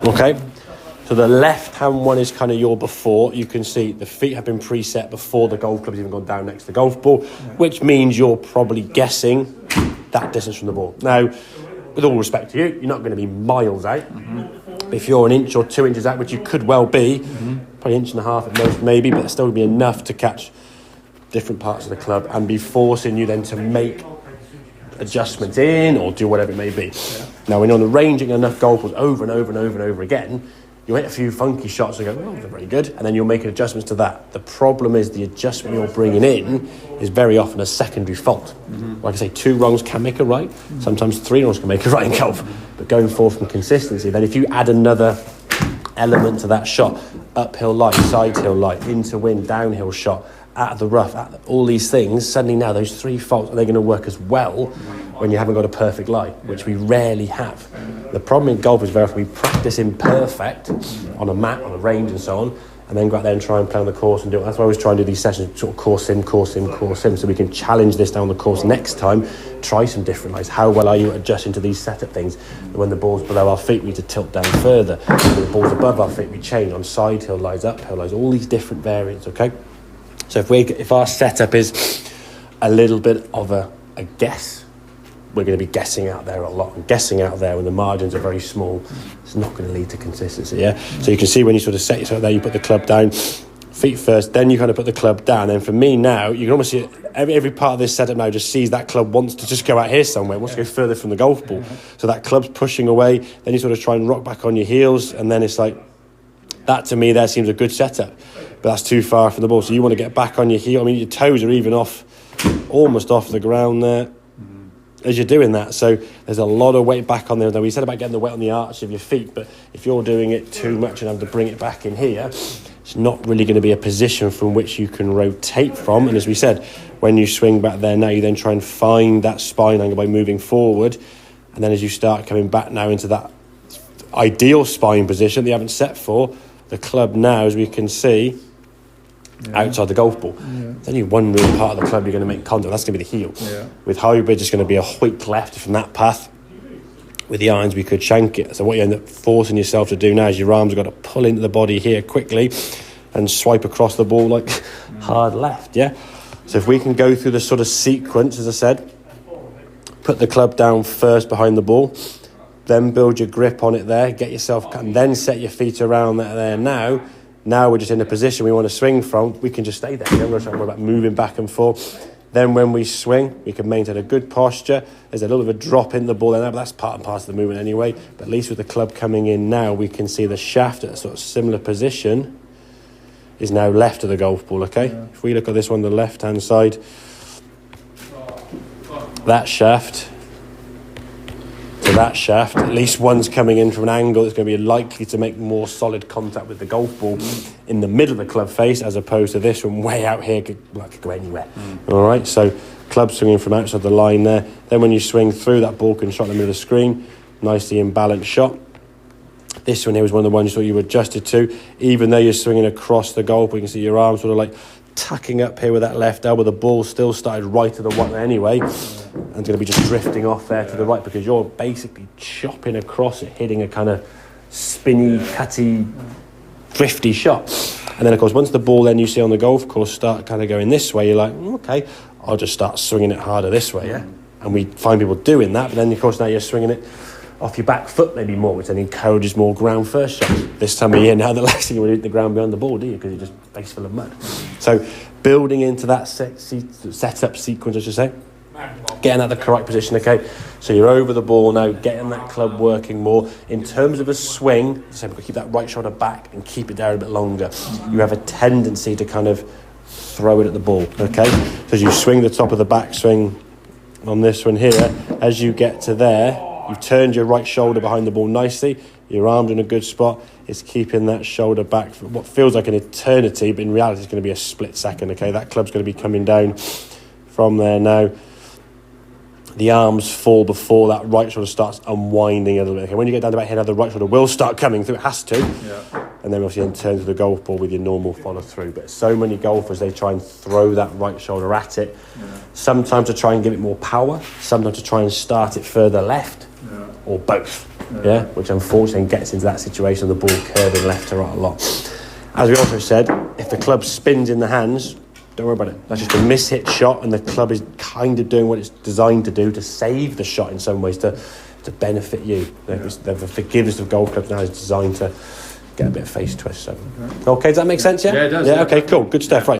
Okay, so the left-hand one is kind of your before. You can see the feet have been preset before the golf club's even gone down next to the golf ball, which means you're probably guessing that distance from the ball. Now, with all respect to you, you're not going to be miles out. But if you're an inch or 2 inches out, which you could well be, probably an inch and a half at most maybe, but it's still going to be enough to catch different parts of the club and be forcing you then to make adjustments in or do whatever it may be. Now, when you're on the range and enough golf balls over and over and over and over again, you'll hit a few funky shots and go, oh, they're very good, and then you'll make adjustments to that. The problem is the adjustment you're bringing in is very often a secondary fault. Like I say, 2 wrongs can make a right. Sometimes 3 wrongs can make a right in golf. But going forward from consistency, then if you add another element to that shot, uphill lie, side hill lie, into wind, downhill shot, out of the rough, all these things, suddenly now those 3 faults, are they going to work as well when you haven't got a perfect lie, which we rarely have. The problem in golf is very often we practice imperfect on a mat, on a range and so on, and then go out there and try and play on the course and do it. That's why I always try and do these sessions, sort of course sim, so we can challenge this down the course next time, try some different lies. How well are you adjusting to these setup things? When the ball's below our feet, we need to tilt down further. When the ball's above our feet, we change on side hill lies, uphill lies, all these different variants, okay? So if our setup is a little bit of a guess, we're going to be guessing out there a lot. And guessing out there when the margins are very small, it's not going to lead to consistency, yeah? So you can see when you sort of set yourself there, you put the club down, feet first, then you kind of put the club down. And for me now, you can almost see every part of this setup now just sees that club wants to just go out here somewhere, wants to go further from the golf ball. So that club's pushing away, then you sort of try and rock back on your heels, and then it's like, that to me there seems a good setup. But that's too far from the ball, so you want to get back on your heel. I mean, your toes are even almost off the ground there as you're doing that. So there's a lot of weight back on there. Now, we said about getting the weight on the arch of your feet, but if you're doing it too much and having to bring it back in here, it's not really going to be a position from which you can rotate from. And as we said, when you swing back there now, you then try and find that spine angle by moving forward. And then as you start coming back now into that ideal spine position that you haven't set for, the club now, as we can see, outside the golf ball. There's only one real part of the club you're going to make contact, that's going to be the heel. With hybrid, it's going to be a hoik left from that path. With the irons, we could shank it. So what you end up forcing yourself to do now is your arms have got to pull into the body here quickly and swipe across the ball like hard left, yeah? So if we can go through the sort of sequence, as I said, put the club down first behind the ball, then build your grip on it there, get yourself, and then set your feet around that there Now we're just in a position we want to swing from. We can just stay there. We're not worry about moving back and forth. Then when we swing, we can maintain a good posture. There's a little bit of a drop in the ball there, but that's part and parcel of the movement anyway. But at least with the club coming in now, we can see the shaft at a sort of similar position is now left of the golf ball, okay? If we look at this one, the left-hand side, that shaft to that shaft, at least one's coming in from an angle that's going to be likely to make more solid contact with the golf ball in the middle of the club face, as opposed to this one way out here, could go anywhere. All right, so club swinging from outside the line there. Then when you swing through, that ball can shot in the middle of the screen. Nicely imbalanced shot. This one here was one of the ones you thought you adjusted to. Even though you're swinging across the golf, you can see your arms sort of like tucking up here with that left elbow. The ball still started right to the right anyway, and it's going to be just drifting off there to the right because you're basically chopping across it, hitting a kind of spinny, cutty, drifty shot. And then of course once the ball then you see on the golf course start kind of going this way, you're like, okay, I'll just start swinging it harder this way, yeah? And we find people doing that, but then of course now you're swinging it off your back foot maybe more, which then encourages more ground first shots. This time of year now, the last thing you want to hit the ground behind the ball, do you? Because you're just face full of mud. So building into that setup sequence, I should say, getting at the correct position, okay? So you're over the ball now, getting that club working more. In terms of a swing, so we've got to keep that right shoulder back and keep it there a bit longer. You have a tendency to kind of throw it at the ball, okay? So as you swing the top of the backswing on this one here, as you get to there, you've turned your right shoulder behind the ball nicely. Your arm's in a good spot. It's keeping that shoulder back for what feels like an eternity, but in reality it's going to be a split second, okay? That club's going to be coming down from there now. The arms fall before that right shoulder starts unwinding a little bit. Okay, when you get down to about here now, the right shoulder will start coming through. It has to. Yeah. And then obviously in terms of the golf ball with your normal follow through. But so many golfers, they try and throw that right shoulder at it. Yeah. Sometimes to try and give it more power. Sometimes to try and start it further left. Yeah. Or both. yeah, which unfortunately gets into that situation of the ball curving left to right a lot. As we also said, if the club spins in the hands, don't worry about it. That's just a mishit shot, and the club is kind of doing what it's designed to do, to save the shot in some ways, to benefit you. The forgiveness of golf clubs now is designed to get a bit of face twist. So, okay, does that make sense? Yeah, Yeah, it does. Yeah, okay, cool, good stuff. Right.